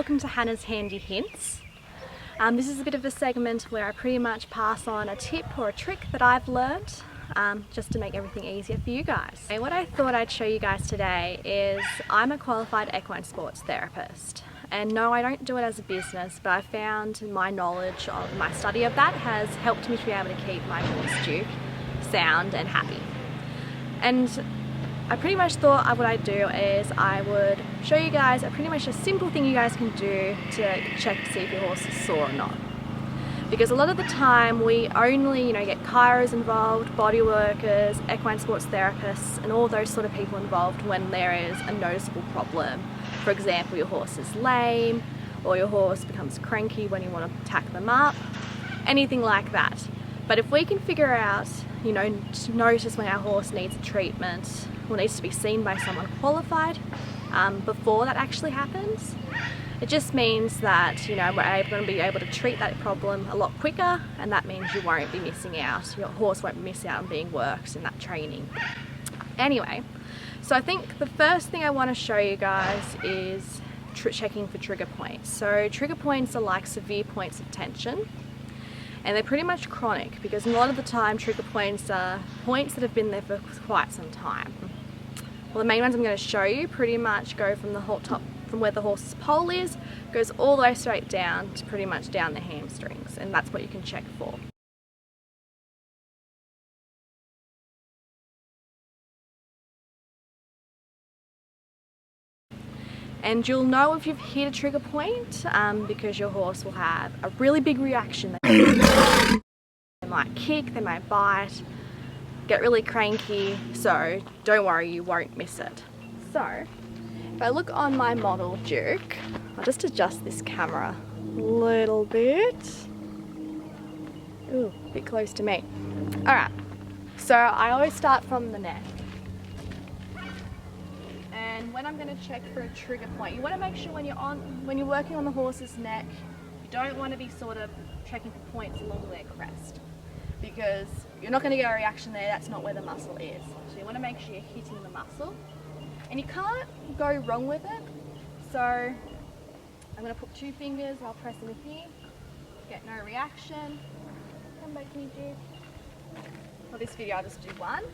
welcome to Hannah's Handy Hints. This is a bit of a segment where I pretty much pass on a tip or a trick that I've learned just to make everything easier for you guys. And what I thought I'd show you guys today is I'm a qualified equine sports therapist. And no, I don't do it as a business, but I found my knowledge of my study of that has helped me to be able to keep my horse Duke sound and happy. And I pretty much thought what I'd do is I would show you guys pretty much a simple thing you guys can do to check to see if your horse is sore or not. Because a lot of the time we only get chiros involved, body workers, equine sports therapists and all those sort of people involved when there is a noticeable problem. For example, your horse is lame or your horse becomes cranky when you want to tack them up, anything like that. But if we can figure out, to notice when our horse needs a treatment or needs to be seen by someone qualified before that actually happens, it just means that we're going to be able to treat that problem a lot quicker, and that means you won't be missing out. Your horse won't miss out on being worked in that training. Anyway, so I think the first thing I want to show you guys is checking for trigger points. So trigger points are like severe points of tension. And they're pretty much chronic because a lot of the time trigger points are points that have been there for quite some time. Well, the main ones I'm going to show you pretty much go from the whole top, from where the horse's pole is, goes all the way straight down to pretty much down the hamstrings, and that's what you can check for. And you'll know if you've hit a trigger point because your horse will have a really big reaction. They might kick, they might bite, get really cranky, so don't worry, you won't miss it. So, if I look on my model Duke, I'll just adjust this camera a little bit. Ooh, a bit close to me. Alright, so I always start from the neck. And when I'm going to check for a trigger point, you want to make sure when you're working on the horse's neck, you don't want to be sort of checking for points along their crest, because you're not going to get a reaction there. That's not where the muscle is. So you want to make sure you're hitting the muscle, and you can't go wrong with it. So I'm going to put 2 fingers. I'll press in here, get no reaction. Come back to me, Duke. For this video, I'll just do 1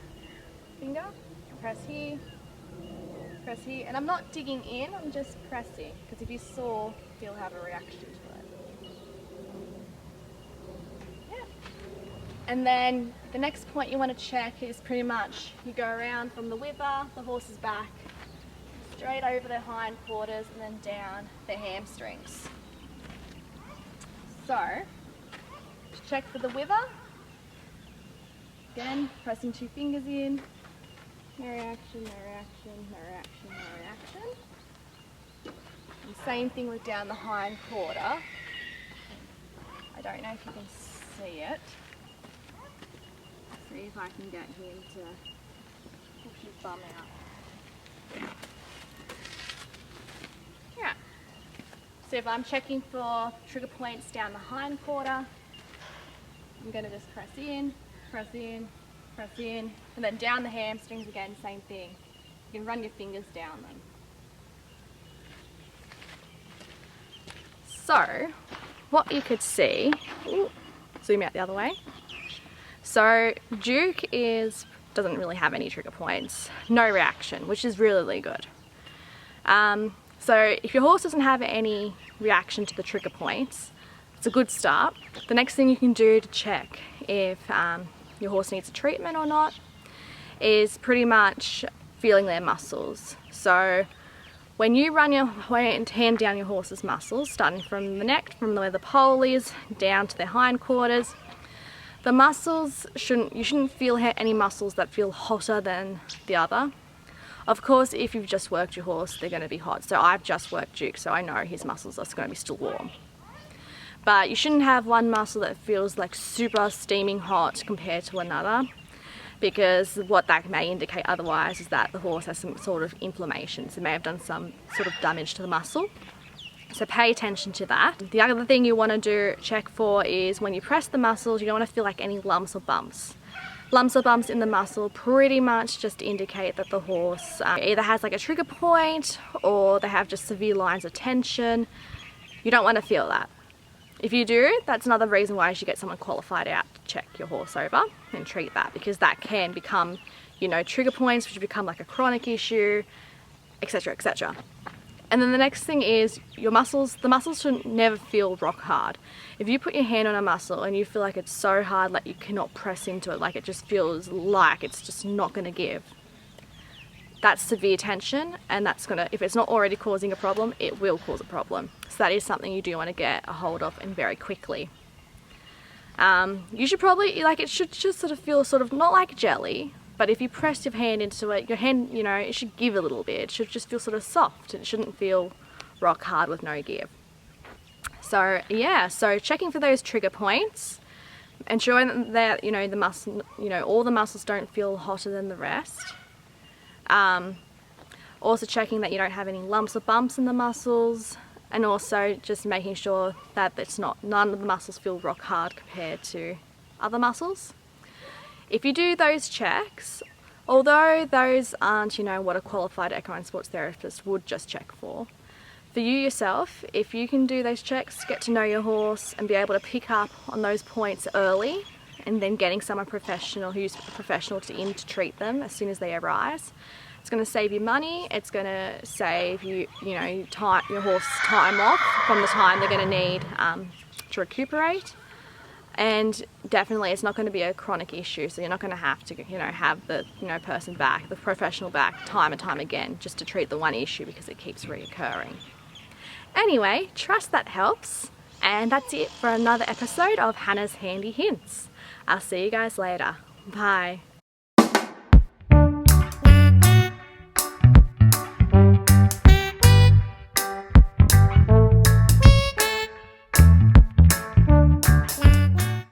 finger, press here. Press here, and I'm not digging in, I'm just pressing, because if you saw, you'll have a reaction to it. Yeah. And then the next point you want to check is pretty much you go around from the whipper, the horse's back, straight over their hindquarters, and then down their hamstrings. So, to check for the whipper, again, pressing 2 fingers in. No reaction, no reaction, no reaction, no reaction. And same thing with down the hind quarter. I don't know if you can see it. See if I can get him to push his bum out. Yeah. So if I'm checking for trigger points down the hind quarter, I'm going to just press in, press in, press in, and then down the hamstrings again, same thing. You can run your fingers down them. So, what you could see, zoom out the other way. So, Duke doesn't really have any trigger points, no reaction, which is really good. So, if your horse doesn't have any reaction to the trigger points, it's a good start. The next thing you can do to check if your horse needs a treatment or not is pretty much feeling their muscles. So when you run your hand down your horse's muscles, starting from the neck, from where the pole is, down to their hindquarters, the muscles you shouldn't feel any muscles that feel hotter than the other. Of course, if you've just worked your horse, they're going to be hot. So I've just worked Duke, so I know his muscles are going to be still warm. But you shouldn't have one muscle that feels like super steaming hot compared to another, because what that may indicate otherwise is that the horse has some sort of inflammation. So it may have done some sort of damage to the muscle. So pay attention to that. The other thing you want to check for is when you press the muscles, you don't want to feel like any lumps or bumps. Lumps or bumps in the muscle pretty much just indicate that the horse either has like a trigger point or they have just severe lines of tension. You don't want to feel that. If you do, that's another reason why you should get someone qualified out to check your horse over and treat that, because that can become, you know, trigger points which become like a chronic issue, etc, etc. And then the next thing is your muscles. The muscles should never feel rock hard. If you put your hand on a muscle and you feel like it's so hard, like you cannot press into it, like it just feels like it's just not going to give, that's severe tension, and that's gonna, if it's not already causing a problem, it will cause a problem. So that is something you do want to get a hold of, and very quickly. You should probably, like, it should just sort of feel sort of not like jelly, but if you press your hand into it, your hand, you know, it should give a little bit. It should just feel sort of soft. It shouldn't feel rock hard with no give. So yeah, so checking for those trigger points, ensuring that, you know, the muscle, you know, all the muscles don't feel hotter than the rest. Also checking that you don't have any lumps or bumps in the muscles, and also just making sure that it's not, none of the muscles feel rock hard compared to other muscles. If you do those checks, although those aren't, you know, what a qualified equine sports therapist would just check for you yourself, if you can do those checks, get to know your horse and be able to pick up on those points early, and then getting someone professional who's professional in to treat them as soon as they arise, it's going to save you money. It's going to save you, you know, your horse time off from the time they're going to need to recuperate. And definitely it's not going to be a chronic issue, so you're not going to have to, you know, have the, you know, person back, the professional back time and time again just to treat the one issue because it keeps reoccurring. Anyway, trust that helps, and that's it for another episode of Hannah's Handy Hints. I'll see you guys later. Bye.